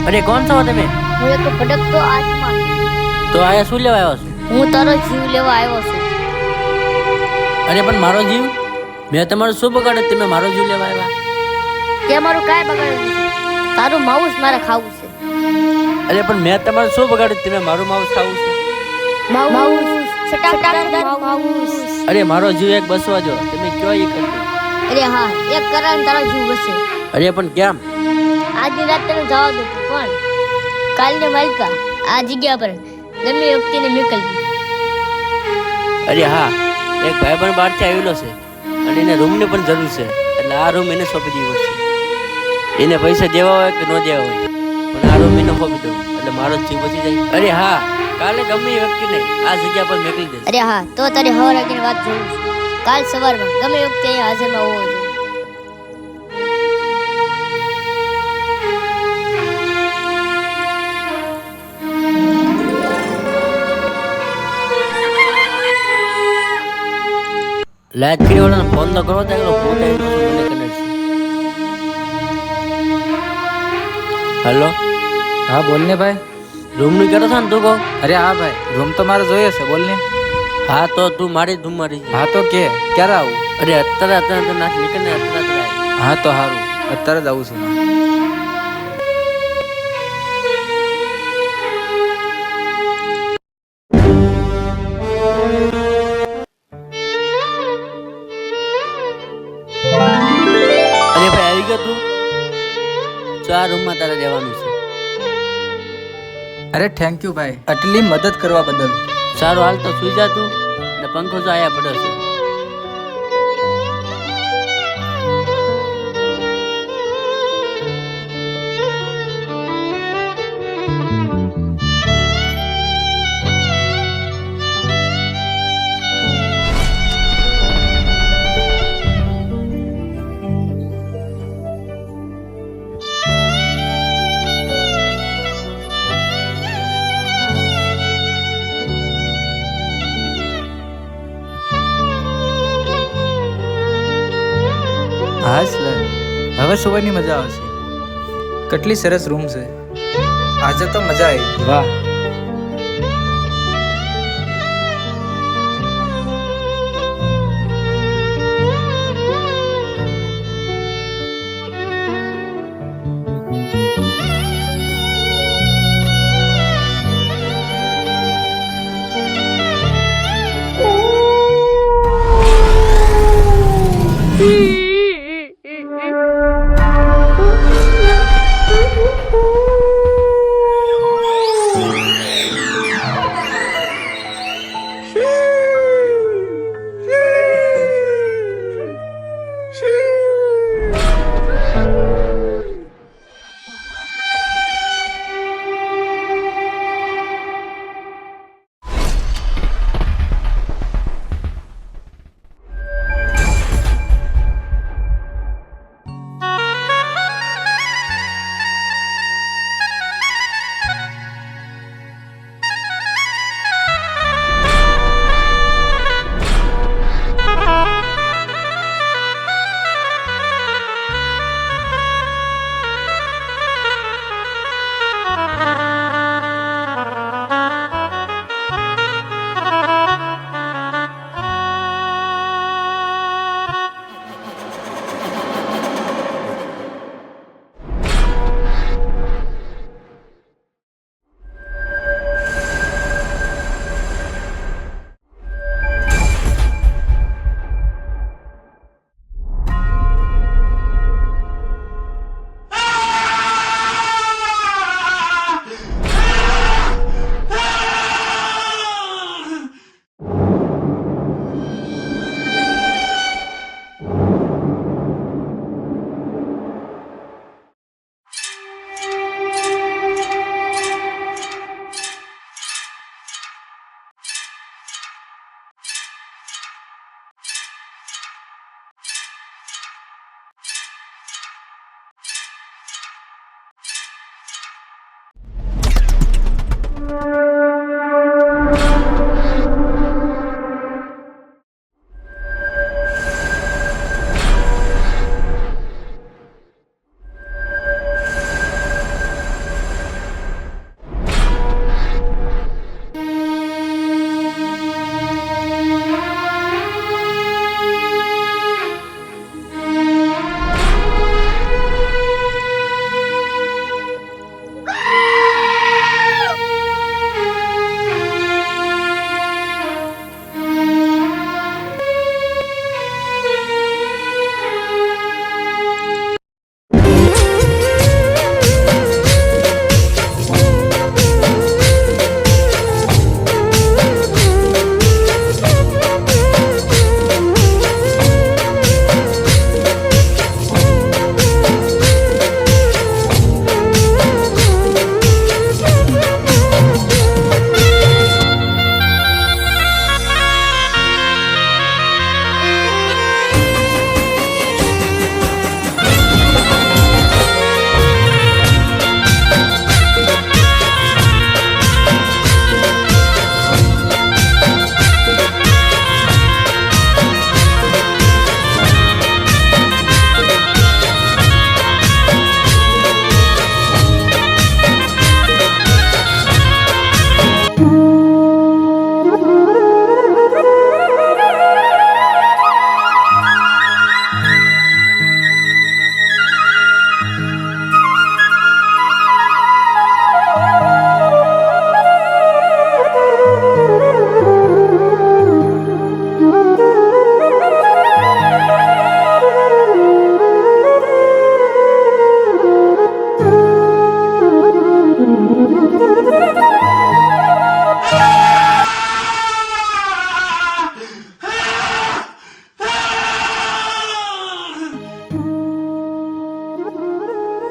અરે કોણ છો તમે? હું એક ભટકતો આત્મા છું. તો આયા શું લેવા આવ્યો છો? હું તારો જીવ લેવા આવ્યો છું. અરે પણ મારો જીવ? મેં તમારો શું બગાડ્યો તમે મારો જીવ લેવા આવ્યા? તે મારું કાંઈ બગાડ્યું નથી. તારું માઉસ મારે ખાવું છે. અરે પણ મેં તમારું શું બગાડ્યું તમે મારું માઉસ ખાવું છે? માઉસ સટાકદાર માઉસ. અરે મારો જીવ એક બસવા જો તમે કયો એ કરતો? અરે હા, એક કરાને તારો જીવ બસે. અરે પણ કેમ? આજની રાત તને જવા દઉં છું, પણ કાલની માલિકા આ જગ્યા પર ગમે વ્યક્તિને મોકલવી. અરે હા, એક ભાઈ પણ બહારથી આવેલો છે અને એને રૂમની પણ જરૂર છે, એટલે આ રૂમ એને સોંપી દેવો છે. એને પૈસા દેવા હોય કે ન દેવા હોય, પણ આ રૂમ એને સોંપી દઉં એટલે મારો જીવ બચી જાય. અરે હા, કાલે ગમે એ વ્યક્તિને આ જગ્યા પર મોકલી દે. અરે હા, તો તારી હવાર આગળ વાત જોઉં છું. કાલ સવારમાં ગમે વ્યક્તિ અહીંયા હાજરમાં હોવો જોઈએ. લાઈટ કરી વાળાને ફોન ન કરો તો એકલો ભૂત આવી ગયો છે, મને કનેક્ટ છે. હેલો, હા બોલ ને ભાઈ. રૂમનું કરો છો ને તું કહો? અરે હા ભાઈ, રૂમ તો મારે જોઈએ છે, બોલ ને. હા તો તું મારી ધૂમ મારી. હા તો કે ક્યારે આવું? અરે અત્યારે નાખ નીકળ ને અત્યારે હા તો સારું, અત્યારે જ આવું છું. અરે ભાઈ આવી ગયો તું? ચાર રૂમમાં તારે રહેવાનું છે. અરે થેન્ક યુ ભાઈ, આટલી મદદ કરવા બદલ. સારું હાલ તો સુઈ જા તું, ને પંખો જો આયા પડ્યો છે. હાસ લે, હવે સુવાની મજા આવશે. કેટલી સરસ રૂમ છે, આજે તો મજા આવી. વાહ.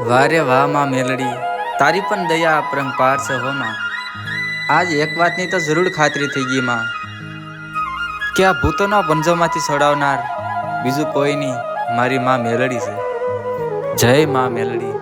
વાહ રે વાહ માં મેલડી, તારી પણ દયા અપરંપાર છે હો માં. આજ એક વાતની તો જરૂર ખાતરી થઈ ગઈ માં, કે આ ભૂતોના પંજોમાંથી છોડાવનાર બીજું કોઈ નહીં, મારી માં મેલડી છે. જય માં મેલડી.